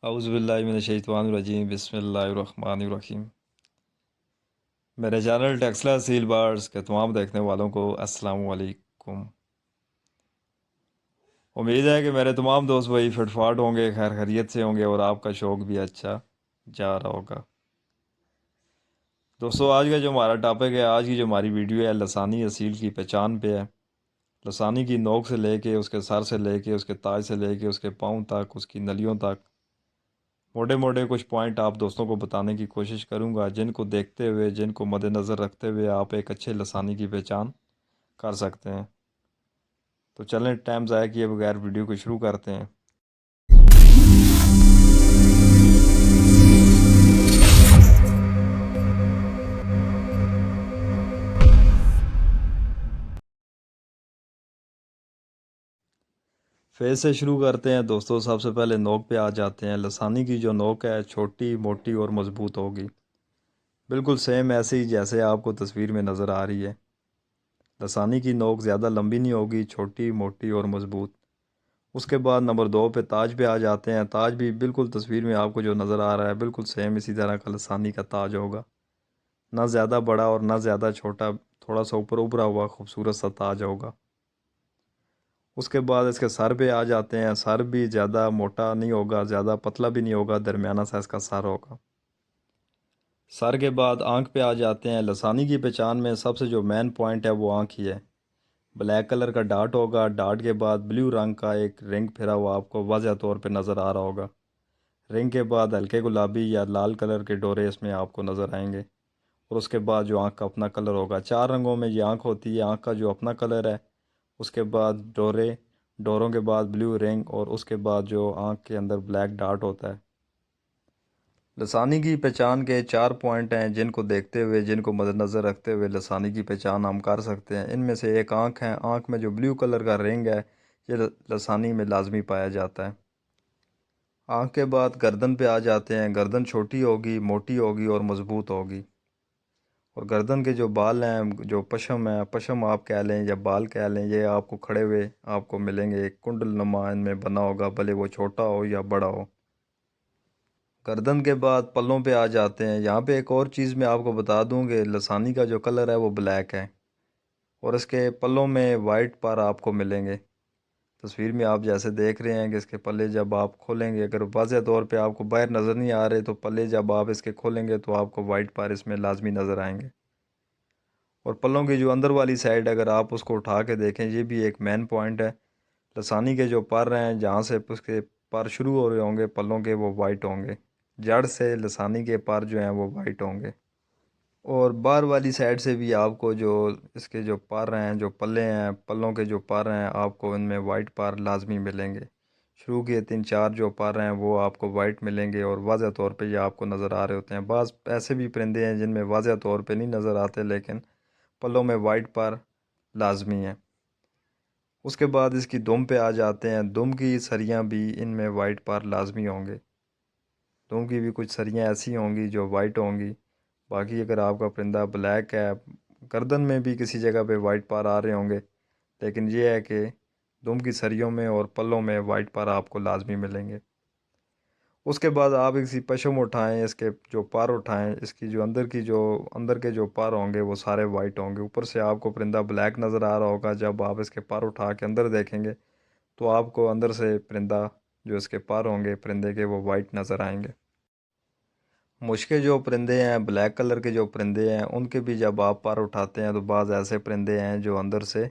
औज़ुबिल्लाहि बिस्मिल्लाहिर्रहमानिर्रहीम। मेरे channel Taxila seal birds के तमाम देखने वालों को अस्सलाम वालेकुम। उम्मीद है कि मेरे तमाम दोस्त भाई फिटफाट होंगे, खैर खैरियत से होंगे और आपका शौक़ भी अच्छा जा रहा होगा। दोस्तों, आज का जो हमारा टॉपिक है, आज की जो हमारी वीडियो है, लसानी असील की पहचान पे है। लसानी की नोक से लेके, उसके सर से लेके, उसके ताज से लेके, उसके पाँव तक, उसकी नलियों तक मोटे मोटे कुछ पॉइंट आप दोस्तों को बताने की कोशिश करूंगा, जिनको देखते हुए, जिनको मद्देनज़र रखते हुए आप एक अच्छे लसानी की पहचान कर सकते हैं। तो चलें, टाइम ज़ाया किए बगैर वीडियो को शुरू करते हैं। फेस से शुरू करते हैं दोस्तों। सबसे पहले नोक पे आ जाते हैं। लसानी की जो नोक है, छोटी, मोटी और मज़बूत होगी, बिल्कुल सेम ऐसे ही जैसे आपको तस्वीर में नज़र आ रही है। लसानी की नोक ज़्यादा लंबी नहीं होगी, छोटी, मोटी और मज़बूत। उसके बाद नंबर 2 पे ताज पे आ जाते हैं। ताज भी बिल्कुल तस्वीर में आपको जो नज़र आ रहा है, बिल्कुल सेम इसी तरह का लसानी का ताज होगा, ना ज़्यादा बड़ा और ना ज़्यादा छोटा, थोड़ा सा ऊपर उभरा हुआ खूबसूरत सा ताज होगा। उसके बाद इसके सर पे आ जाते हैं। सर भी ज़्यादा मोटा नहीं होगा, ज़्यादा पतला भी नहीं होगा, दरमियाना साइज़ का सर होगा। सर के बाद आँख पे आ जाते हैं। लसानी की पहचान में सबसे जो मेन पॉइंट है वो आँख ही है। ब्लैक कलर का डाट होगा, डाट के बाद ब्लू रंग का एक रिंग फिरा हुआ आपको वाज़ह तौर पे नज़र आ रहा होगा। रिंग के बाद हल्के गुलाबी या लाल कलर के डोरे इसमें आपको नज़र आएंगे। और उसके बाद जो आँख का अपना कलर होगा, 4 रंगों में ये आँख होती है। आँख का जो अपना कलर है, उसके बाद डोरे, डोरों के बाद ब्लू रिंग और उसके बाद जो आँख के अंदर ब्लैक डार्ट होता है। लसानी की पहचान के 4 पॉइंट हैं, जिनको देखते हुए, जिनको मद्देनज़र रखते हुए लसानी की पहचान हम कर सकते हैं। इनमें से एक आँख है। आँख में जो ब्लू कलर का रिंग है, ये लसानी में लाजमी पाया जाता है। आँख के बाद गर्दन पे आ जाते हैं। गर्दन छोटी होगी, मोटी होगी और मज़बूत होगी। और गर्दन के जो बाल हैं, जो पश्म है, पश्म आप कह लें या बाल कह लें, ये आपको खड़े हुए आपको मिलेंगे। एक कुंडल नुमा इनमें बना होगा, भले वो छोटा हो या बड़ा हो। गर्दन के बाद पल्लों पे आ जाते हैं। यहाँ पे एक और चीज़ मैं आपको बता दूँ कि लसानी का जो कलर है वो ब्लैक है और इसके पल्लों में वाइट पर आपको मिलेंगे। तस्वीर में आप जैसे देख रहे हैं कि इसके पल्ले जब आप खोलेंगे, अगर वाज़ह तौर पे आपको बाहर नज़र नहीं आ रहे, तो पल्ले जब आप इसके खोलेंगे तो आपको वाइट पर इसमें लाजमी नज़र आएंगे। और पल्लों की जो अंदर वाली साइड, अगर आप उसको उठा के देखें, ये भी एक मेन पॉइंट है। लसानी के जो पर हैं, जहाँ से उसके पर शुरू हो रहे होंगे पल्लों के, वो वाइट होंगे। जड़ से लसानी के पर जो हैं वो वाइट होंगे। और बाहर वाली साइड से भी आपको जो इसके जो पर हैं, जो पल्ले हैं, पल्लों के जो पर हैं, आपको इनमें वाइट पर लाजमी मिलेंगे। शुरू के 3-4 जो पर हैं वो आपको वाइट मिलेंगे और वाज़ह तौर पे ये आपको नज़र आ रहे होते हैं। बाज़ ऐसे भी परिंदे हैं जिनमें वाज़ह तौर पे नहीं नज़र आते, लेकिन पल्लों में वाइट पर लाजमी है। उसके बाद इसकी दुम पे आ जाते हैं। दुम की सरियां भी इनमें वाइट पर लाजमी होंगे। दुम की भी कुछ सरियां ऐसी होंगी जो वाइट होंगी। बाकी अगर आपका परिंदा ब्लैक है, गर्दन में भी किसी जगह पे वाइट पर आ रहे होंगे, लेकिन ये है कि दुम की सरियों में और पल्लों में वाइट पर आपको लाजमी मिलेंगे। उसके बाद आप इसी पश्म उठाएं, इसके जो पर उठाएं, इसकी जो अंदर के जो पर होंगे वो सारे वाइट होंगे। ऊपर से आपको परिंदा ब्लैक नज़र आ रहा होगा। जब आप इसके पर उठा के अंदर देखेंगे तो आपको अंदर से परिंदा, जो इसके पर होंगे परिंदे के, वो वाइट नज़र आएंगे। मुश्के जो परिंदे हैं, ब्लैक कलर के जो परिंदे हैं, उनके भी जब आप पर उठाते हैं तो बाज़ ऐसे परिंदे हैं जो अंदर से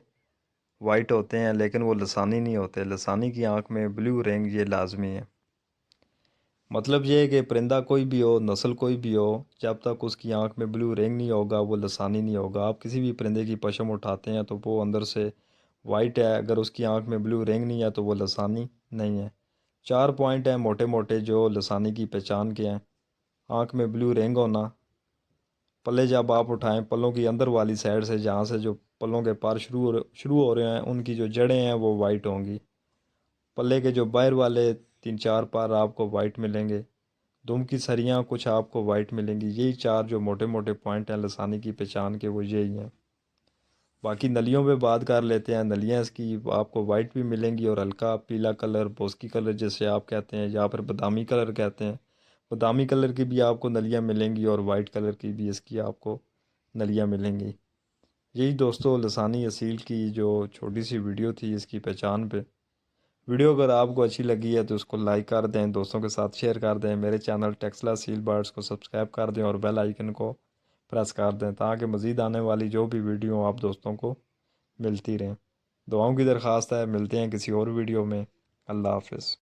वाइट होते हैं, लेकिन वो लसानी नहीं होते। लसानी की आँख में ब्लू रिंग ये लाजमी है। मतलब ये है कि परिंदा कोई भी हो, नस्ल कोई भी हो, जब तक उसकी आंख में ब्लू रिंग नहीं होगा वो लसानी नहीं होगा। आप किसी भी परिंदे की पशम उठाते हैं तो वो अंदर से वाइट है, अगर उसकी आंख में ब्लू रिंग नहीं है तो वो लसानी नहीं है। 4 पॉइंट हैं मोटे मोटे जो लसानी की पहचान के हैं। आंख में ब्लू रिंग होना, पल्ले जब आप उठाएं, पल्लों की अंदर वाली साइड से, जहाँ से जो पल्लों के पार शुरू हो रहे हैं, उनकी जो जड़ें हैं वो वाइट होंगी। पल्ले के जो बाहर वाले 3-4 पार आपको वाइट मिलेंगे। दुम की सरियां कुछ आपको वाइट मिलेंगी। यही 4 जो मोटे मोटे पॉइंट हैं लसानी की पहचान के, वो यही हैं। باقی نلیوں پہ بات کر لیتے ہیں۔ نلیاں اس کی آپ کو وائٹ بھی ملیں گی اور ہلکا پیلا کلر، بوسکی کلر جیسے آپ کہتے ہیں، یا پھر بادامی کلر کہتے ہیں، بادامی کلر کی بھی آپ کو نلیاں ملیں گی اور وائٹ کلر کی بھی اس کی آپ کو نلیاں ملیں گی۔ یہی دوستو لسانی اصیل کی جو چھوٹی سی ویڈیو تھی اس کی پہچان پہ۔ ویڈیو اگر آپ کو اچھی لگی ہے تو اس کو لائک کر دیں، دوستوں کے ساتھ شیئر کر دیں، میرے چینل ٹیکسلا سیل برڈز کو سبسکرائب کر دیں اور بیل آئیکن کو پریس کر دیں تاکہ مزید آنے والی جو بھی ویڈیو آپ دوستوں کو ملتی رہیں۔ دعاؤں کی درخواست ہے، ملتے ہیں کسی اور ویڈیو میں۔ اللہ حافظ۔